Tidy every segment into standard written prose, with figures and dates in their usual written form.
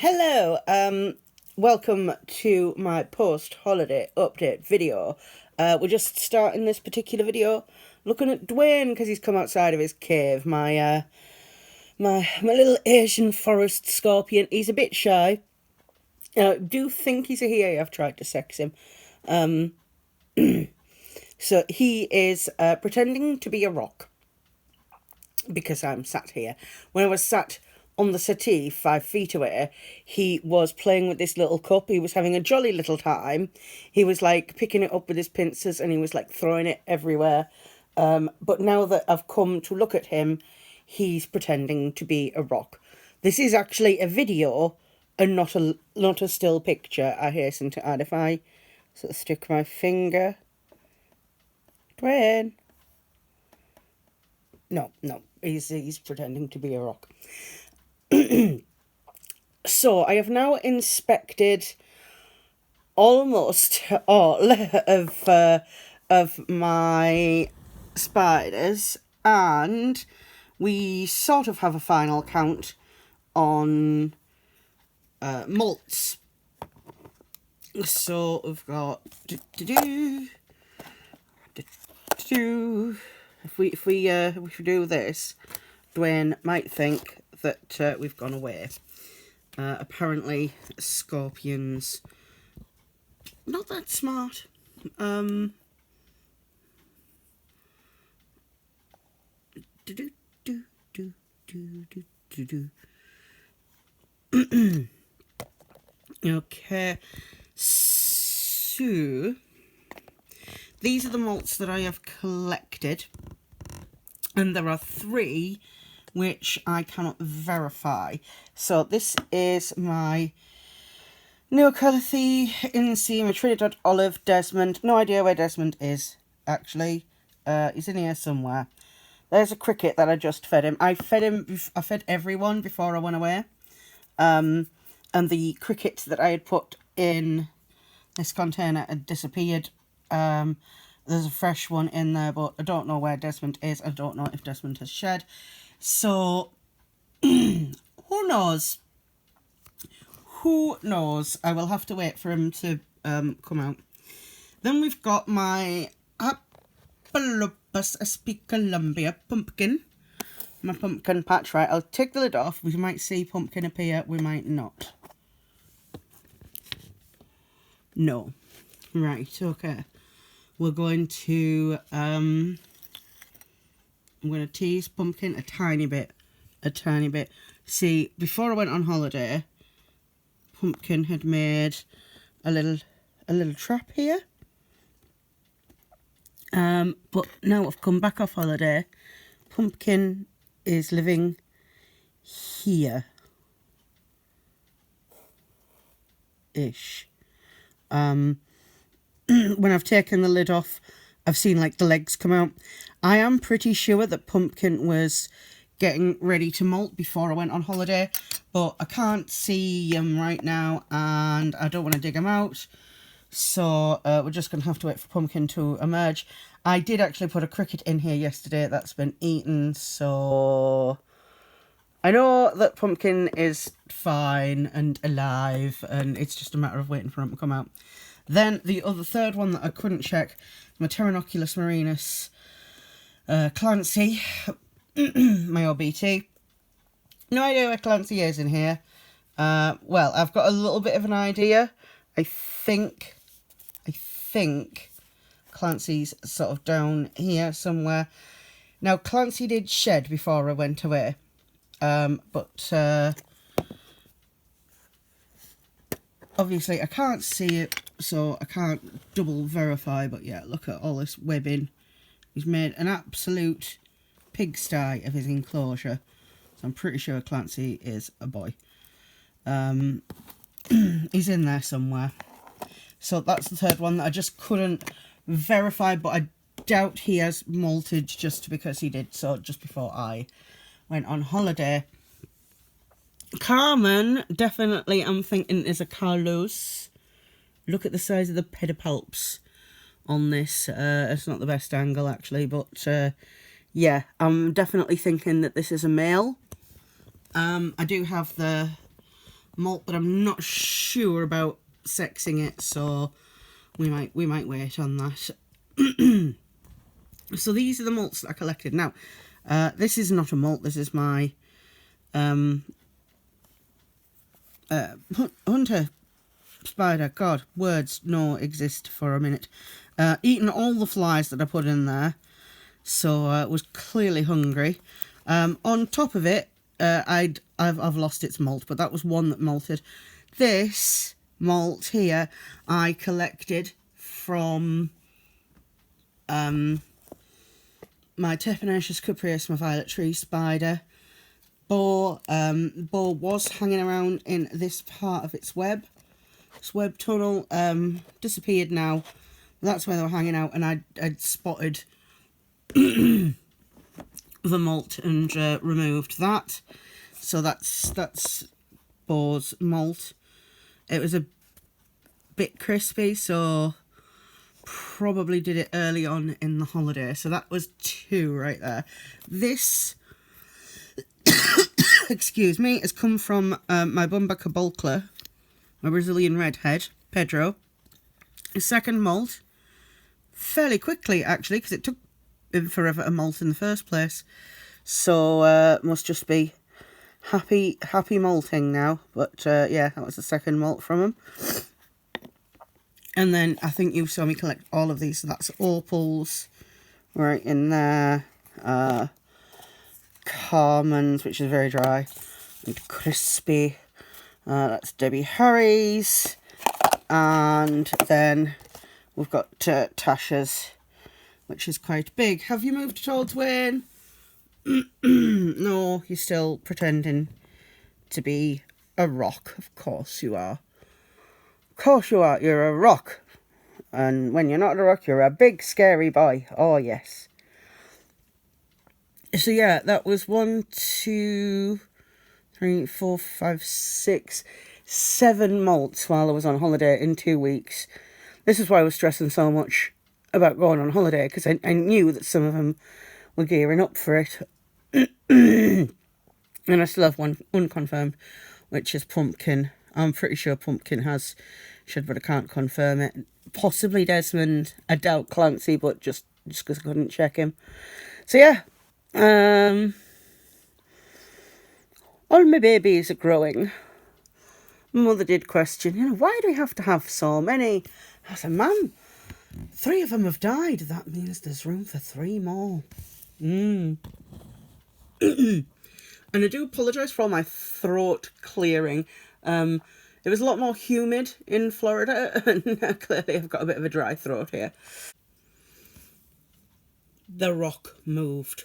Hello, welcome to my post-holiday update video. We're just starting this particular video looking at Dwayne because he's come outside of his cave. My little Asian forest scorpion. He's a bit shy. Do think he's a he. I've tried to sex him. So he is pretending to be a rock because I'm sat here. When I was sat on the settee 5 feet away, he was playing with this little cup. He was having a jolly little time. He was like picking it up with his pincers and he was like throwing it everywhere. But now that I've come to look at him, he's pretending to be a rock. This is actually a video and not a still picture, I hasten to add. If I sort of stick my finger... Dwayne. No, he's pretending to be a rock. So I have now inspected almost all of my spiders, and we sort of have a final count on molts. So we've got if we do this, Dwayne might think that we've gone away. Apparently, scorpions not that smart. Okay, so these are the molts that I have collected, and there are 3 which I cannot verify. So this is my Neocalithy, Inseam, Trinidad Olive, Desmond. No idea where Desmond is, actually. He's in here somewhere. There's a cricket that I just fed him. I fed everyone before I went away. And the cricket that I had put in this container had disappeared. There's a fresh one in there, but I don't know where Desmond is. I don't know if Desmond has shed. So, who knows? Who knows? I will have to wait for him to come out. Then we've got my Apolopus aspicolumbia pumpkin. My pumpkin patch. Right, I'll take the lid off. We might see pumpkin appear. We might not. No. Right, okay. We're going to... I'm going to tease pumpkin a tiny bit. See, before I went on holiday, pumpkin had made a little trap here. But now I've come back off holiday, pumpkin is living here. Ish. When I've taken the lid off, I've seen like the legs come out. I am pretty sure that pumpkin was getting ready to molt before I went on holiday, but I can't see him right now and I don't want to dig him out. So we're just going to have to wait for pumpkin to emerge. I did actually put a cricket in here yesterday that's been eaten, so I know that pumpkin is fine and alive and it's just a matter of waiting for him to come out. Then the third one that I couldn't check, my Pteronoculus marinus Clancy, my OBT. No idea where Clancy is in here. Well, I've got a little bit of an idea. I think Clancy's sort of down here somewhere. Now, Clancy did shed before I went away. But obviously I can't see it, so I can't double verify. But yeah, look at all this webbing. He's made an absolute pigsty of his enclosure. So I'm pretty sure Clancy is a boy. He's in there somewhere. So that's the third one that I just couldn't verify, but I doubt he has molted just because he did so just before I went on holiday. Carmen, definitely I'm thinking is a Carlos. Look at the size of the pedipalps on this. It's not the best angle actually, but yeah, I'm definitely thinking that this is a male. I do have the molt, but I'm not sure about sexing it, so we might wait on that. So these are the molts that I collected. Now, this is not a molt. This is my hunter spider. God, words no exist for a minute. Eaten all the flies that I put in there, so was clearly hungry. On top of it, I've lost its molt, but that was one that molted. This molt here I collected from my Tephanacious cupreus, my violet tree spider. Boar was hanging around in this part of its web. This web tunnel disappeared now. That's where they were hanging out, and I'd spotted the molt and removed that. So that's Boar's molt. It was a bit crispy, so probably did it early on in the holiday. So that was 2 right there. This, excuse me, has come from my Bumba cabocla, my Brazilian redhead, Pedro. A second molt, fairly quickly actually, because it took him forever to molt in the first place. So must just be happy molting now. But yeah, that was the second molt from him. And then I think you saw me collect all of these. So that's opals right in there. Carmen's, which is very dry and crispy. That's Debbie Harry's. And then we've got Tasha's, which is quite big. Have you moved at all, Dwayne? No, you're still pretending to be a rock. Of course you are. Of course you are. You're a rock. And when you're not a rock, you're a big, scary boy. Oh, yes. So, yeah, that was 1, 2, 3, 4, 5, 6, 7 molts while I was on holiday in 2 weeks. This is why I was stressing so much about going on holiday, because I knew that some of them were gearing up for it. And I still have one unconfirmed, which is Pumpkin. I'm pretty sure Pumpkin has shed, but I can't confirm it. Possibly Desmond. I doubt Clancy, but just because I couldn't check him. So yeah, all my babies are growing. My mother did question, why do we have to have so many? I said, Mum, 3 of them have died. That means there's room for 3 more. And I do apologise for all my throat clearing. It was a lot more humid in Florida, and clearly I've got a bit of a dry throat here. The rock moved.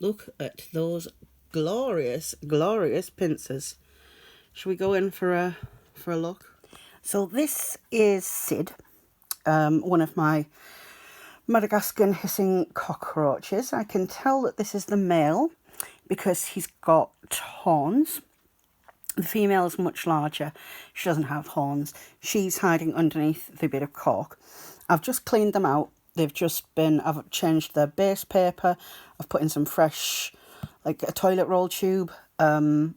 Look at those glorious, glorious pincers. Shall we go in for a look? So this is Sid, one of my Madagascan hissing cockroaches. I can tell that this is the male because he's got horns. The female is much larger. She doesn't have horns. She's hiding underneath the bit of cork. I've just cleaned them out. They've just been, I've changed their base paper. I've put in some fresh, like a toilet roll tube. And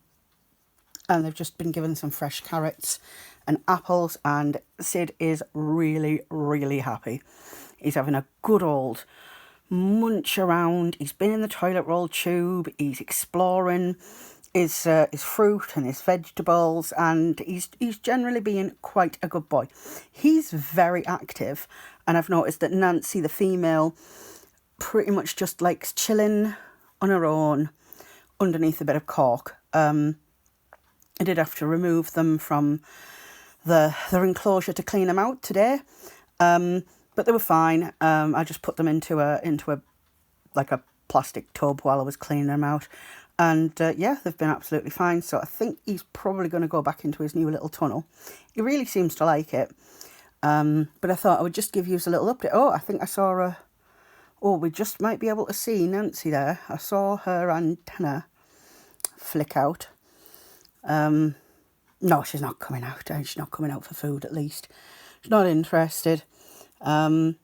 they've just been given some fresh carrots and apples. And Sid is really, really happy. He's having a good old munch around. He's been in the toilet roll tube. He's exploring his fruit and his vegetables, and he's generally being quite a good boy. He's very active, and I've noticed that Nancy, the female, pretty much just likes chilling on her own underneath a bit of cork. I did have to remove them from their enclosure to clean them out today. But they were fine. I just put them into a like a plastic tub while I was cleaning them out. And yeah, they've been absolutely fine. So I think he's probably going to go back into his new little tunnel. He really seems to like it. But I thought I would just give you a little update. Oh, I think I saw a... Oh, we just might be able to see Nancy there. I saw her antenna flick out. No, she's not coming out. She's not coming out for food, at least. She's not interested. But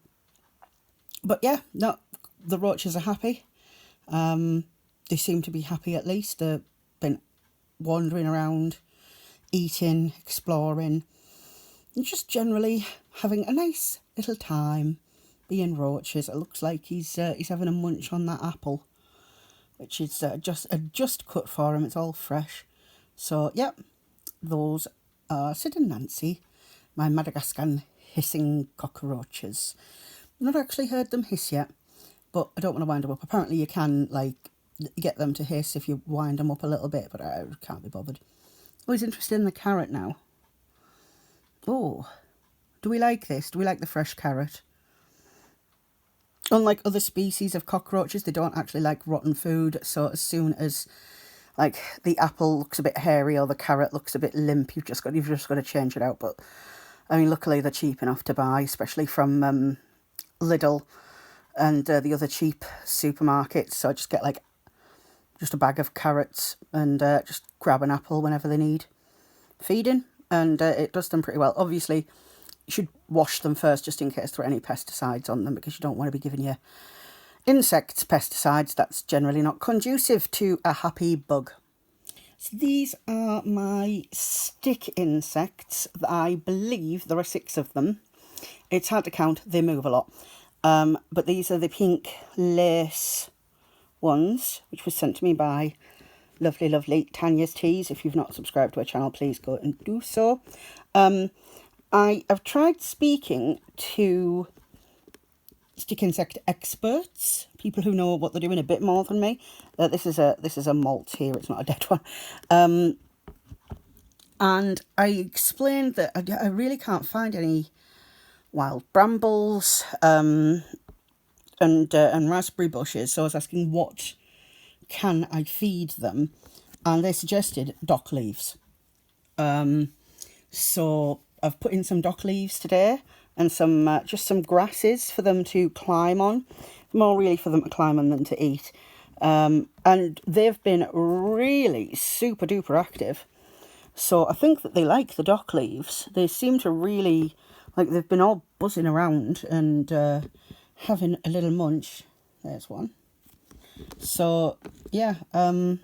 yeah, no, the roaches are happy. they seem to be happy at least. They've been wandering around, eating, exploring, and just generally having a nice little time being roaches. It looks like he's having a munch on that apple, which is just cut for him. It's all fresh. So, yep, those are Sid and Nancy, my Madagascan hissing cockroaches. I've not actually heard them hiss yet, but I don't want to wind them up. Apparently you can, like, get them to hiss if you wind them up a little bit, but I can't be bothered. Oh, he's interested in the carrot now. Oh, do we like this? Do we like the fresh carrot? Unlike other species of cockroaches, they don't actually like rotten food, so as soon as, like, the apple looks a bit hairy or the carrot looks a bit limp, you've just got to change it out. But I mean, luckily they're cheap enough to buy, especially from Lidl and the other cheap supermarkets. So I just get like just a bag of carrots and just grab an apple whenever they need feeding, and it does them pretty well. Obviously, you should wash them first just in case there are any pesticides on them, because you don't want to be giving your insects pesticides. That's generally not conducive to a happy bug. So these are my stick insects. I believe there are 6 of them. It's hard to count, they move a lot. But these are the pink lace ones, which was sent to me by lovely Tanya's Teas. If you've not subscribed to her channel, please go and do so. I have tried speaking to stick insect experts, people who know what they're doing a bit more than me. This is a molt here, it's not a dead one. And I explained that I really can't find any wild brambles and raspberry bushes, so I was asking what can I feed them, and they suggested dock leaves. So I've put in some dock leaves today and some just some grasses for them to climb on, more really for them to climb on than to eat. And they've been really super duper active. So I think that they like the dock leaves. They seem to really, like, they've been all buzzing around and having a little munch. There's one. So, yeah, I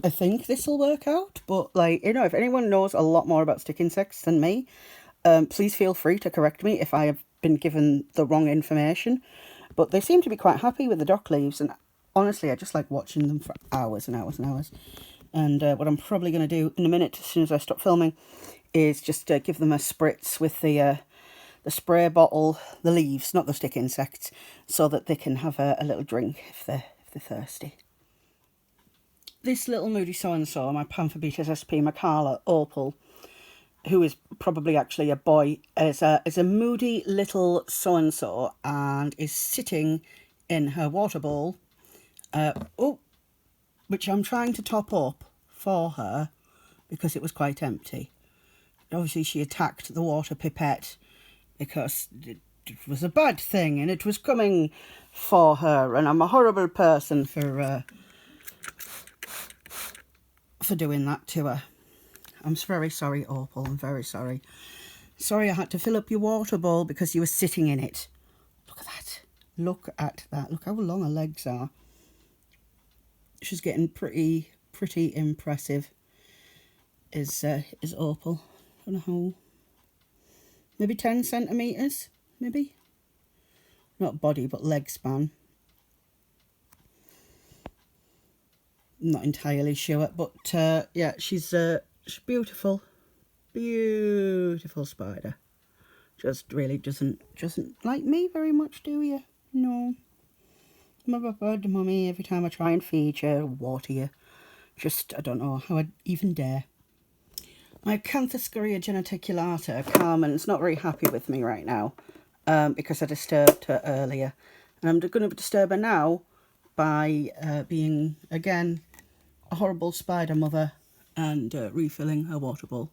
think this will work out. But, like, you know, if anyone knows a lot more about stick insects than me, please feel free to correct me if I have been given the wrong information. But they seem to be quite happy with the dock leaves. And honestly, I just like watching them for hours and hours and hours. And what I'm probably going to do in a minute, as soon as I stop filming, is just give them a spritz with the spray bottle, the leaves, not the stick insects, so that they can have a little drink if they're thirsty. This little moody so-and-so, my Pantherbeetus SP Macala Opal, who is probably actually a boy, is a moody little so-and-so and is sitting in her water bowl, which I'm trying to top up for her because it was quite empty. Obviously she attacked the water pipette because it was a bad thing and it was coming for her, and I'm a horrible person for doing that to her. I'm very sorry, Opal, I'm very sorry. Sorry I had to fill up your water bowl because you were sitting in it. Look at that. Look at that. Look how long her legs are. She's getting pretty impressive, is Opal. I don't know how, maybe 10 centimetres, maybe? Not body, but leg span. I'm not entirely sure, but yeah, she's beautiful. Beautiful spider. Just really doesn't like me very much, do you? No. Mother, mummy, every time I try and feed you, water you. Just, I don't know how I'd even dare. My Canthoscurria geneticulata, Carmen's not very happy with me right now because I disturbed her earlier. And I'm going to disturb her now by being, again, a horrible spider mother and refilling her water bowl.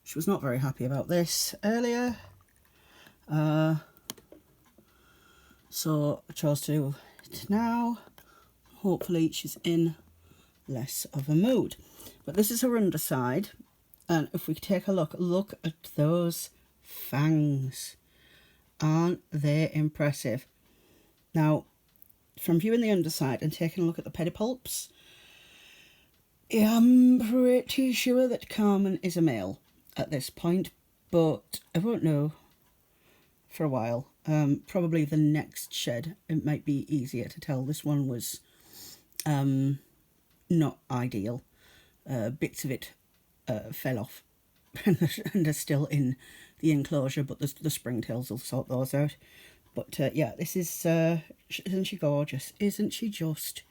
She was not very happy about this earlier. So I chose to do it now. Hopefully she's in less of a mood. But this is her underside. And if we take a look at those fangs. Aren't they impressive? Now, from viewing the underside and taking a look at the pedipalps, I'm pretty sure that Carmen is a male at this point, but I won't know for a while. Probably the next shed, it might be easier to tell. This one was not ideal. Bits of it fell off and are still in the enclosure, but the springtails will sort those out. But yeah, this is, isn't she gorgeous? Isn't she just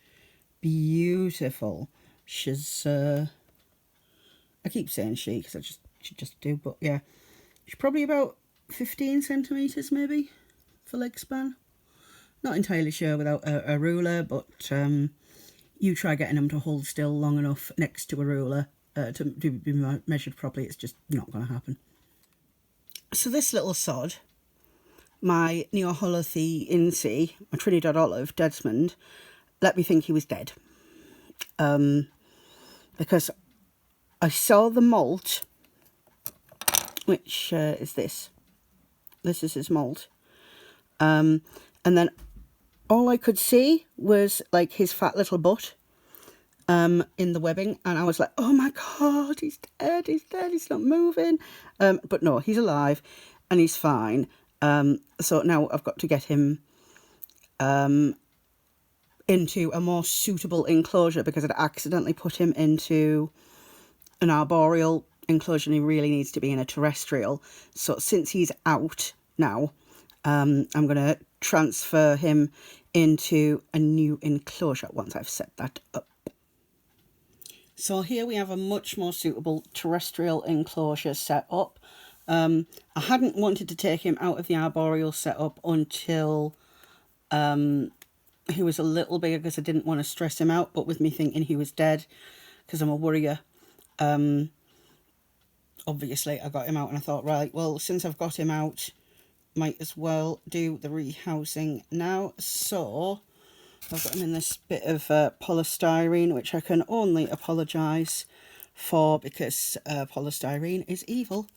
beautiful? She's, I keep saying she because she just do, but yeah, she's probably about 15 centimetres maybe for leg span. Not entirely sure without a ruler, but you try getting them to hold still long enough next to a ruler to be measured properly, it's just not going to happen. So this little sod, my Neoholothy Incy, my Trinidad Olive, Desmond, let me think he was dead. Because I saw the molt, which is this. This is his molt. And then all I could see was like his fat little butt in the webbing, and I was like, oh my god, he's dead, he's not moving. But no, he's alive and he's fine. So now I've got to get him into a more suitable enclosure because I'd accidentally put him into an arboreal enclosure and he really needs to be in a terrestrial. So since he's out now, I'm going to transfer him into a new enclosure once I've set that up. So here we have a much more suitable terrestrial enclosure set up. I hadn't wanted to take him out of the arboreal setup until he was a little bigger because I didn't want to stress him out, but with me thinking he was dead, because I'm a worrier, obviously I got him out and I thought, right, well, since I've got him out, might as well do the rehousing now. So I've got him in this bit of polystyrene, which I can only apologise for because polystyrene is evil.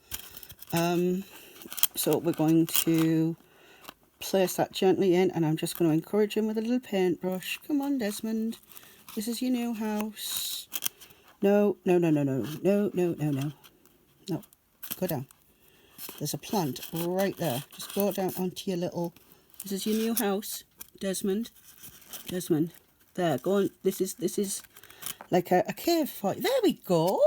So we're going to place that gently in, and I'm just going to encourage him with a little paintbrush. Come on, Desmond. This is your new house. No. No. Go down. There's a plant right there. Just go down onto your little... This is your new house, Desmond. Desmond. There, go on. This is like a cave for you. There we go.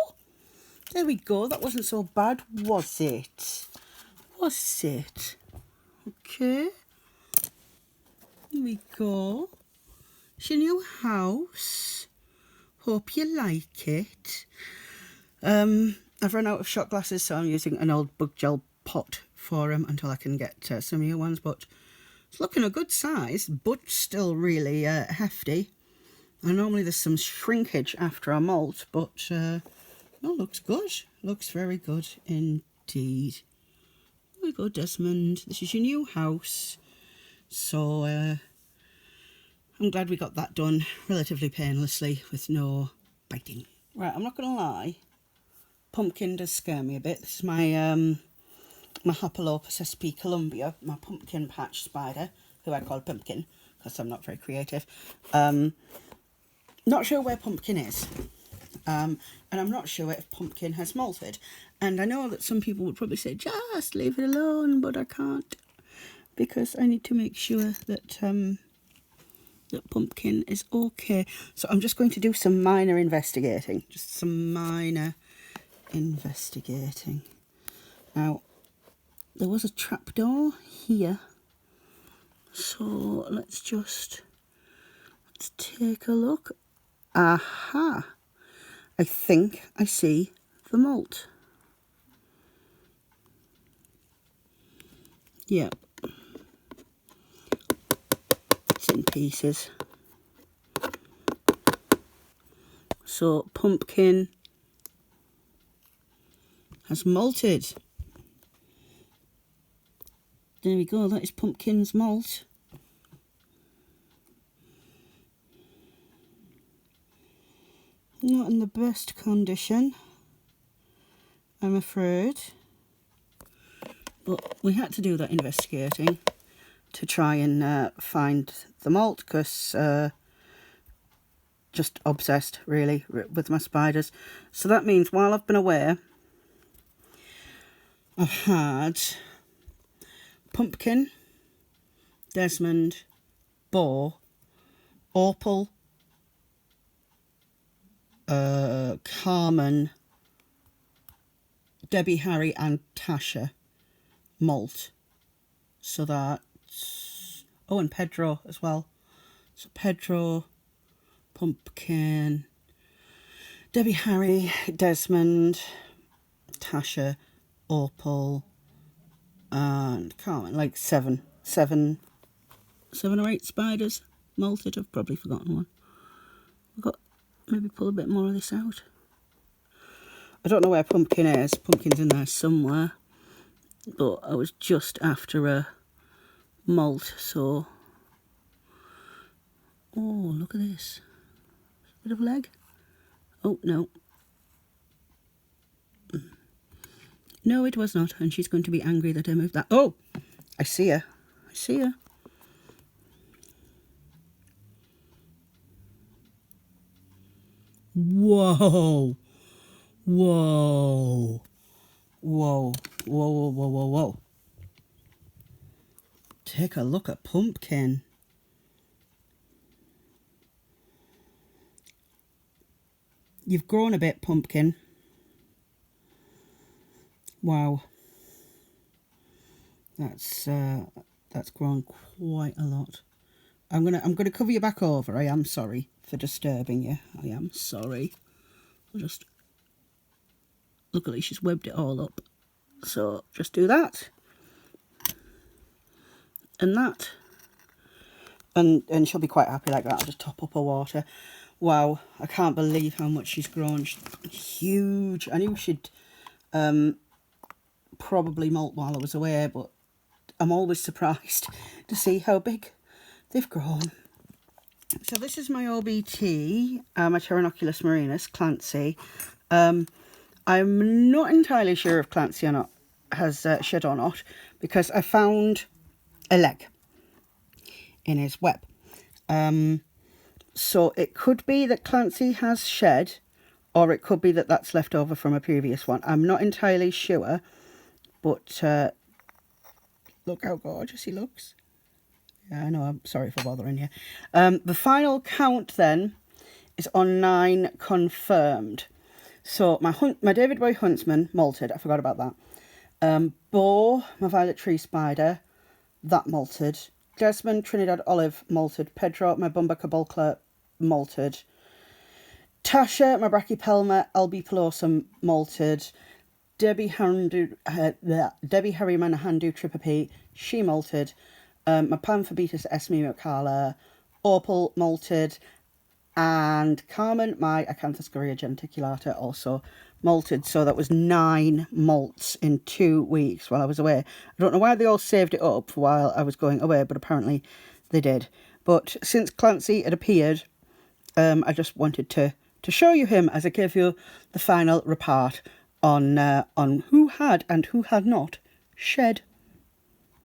There we go. That wasn't so bad, was it? Was it? Okay. Here we go. It's your new house. Hope you like it. I've run out of shot glasses, so I'm using an old bug gel pot for him until I can get some new ones, but it's looking a good size, but still really hefty. And normally there's some shrinkage after a molt, but no, looks good. Looks very good indeed. There we go, Desmond. This is your new house. So I'm glad we got that done relatively painlessly with no biting. Right, I'm not going to lie. Pumpkin does scare me a bit. This is my my Hopalopus sp. Columbia, my pumpkin patch spider, who I call Pumpkin because I'm not very creative. Not sure where Pumpkin is, and I'm not sure if Pumpkin has molted. And I know that some people would probably say, just leave it alone, but I can't, because I need to make sure that that Pumpkin is okay. So I'm just going to do some minor investigating, just some minor investigating. Now, there was a trapdoor here, so let's take a look. Aha! I think I see the molt. Yep. It's in pieces. So Pumpkin has molted. There we go, that is Pumpkin's molt. Not in the best condition, I'm afraid. But we had to do that investigating to try and find the malt, because just obsessed really with my spiders. So that means while I've been away, I've had Pumpkin, Desmond, Bo, Opal, Carmen, Debbie, Harry and Tasha malt. So that's... oh, and Pedro as well. So Pedro, Pumpkin, Debbie, Harry, Desmond, Tasha, Opal and Carmen. Like seven or eight spiders malted. I've probably forgotten one. I've got... maybe pull a bit more of this out. I don't know where Pumpkin is. Pumpkin's in there somewhere. But I was just after a malt, so... oh, look at this. Bit of leg. Oh, no. No, it was not. And she's going to be angry that I moved that. Oh! I see her. I see her. Whoa! Whoa! Whoa! Whoa, whoa, whoa, whoa, whoa. Take a look at Pumpkin. You've grown a bit, Pumpkin. Wow. That's grown quite a lot. I'm gonna cover you back over. I am sorry for disturbing you. I am sorry. I'll just... luckily she's webbed it all up. So just do that. And that. And she'll be quite happy like that. I'll just top up her water. Wow, I can't believe how much she's grown. She's huge. I knew she'd probably molt while I was away, but I'm always surprised to see how big they've grown. So this is my OBT, my Pteronoculus marinus, Clancy. I'm not entirely sure if Clancy or not has shed or not, because I found a leg in his web. So it could be that Clancy has shed, or it could be that that's left over from a previous one. I'm not entirely sure, but look how gorgeous he looks. Yeah, I know, I'm sorry for bothering you. The final count then is on 9 confirmed. So my David Boy Huntsman malted, I forgot about that. Bo, my Violet Tree Spider, that malted. Desmond, Trinidad Olive, malted. Pedro, my Bumba Cabocla, malted. Tasha, my Brachypelma albipilosum, malted. Debbie Harryman Handu Tripapi, she malted. My Pamphobetus esmimocala, Opal, malted. And Carmen, my Acanthoscoria genticulata, also malted. So that was 9 malts in 2 weeks while I was away. I don't know why they all saved it up while I was going away, but apparently they did. But since Clancy had appeared, I just wanted to show you him as I gave you the final report on who had and who had not shed.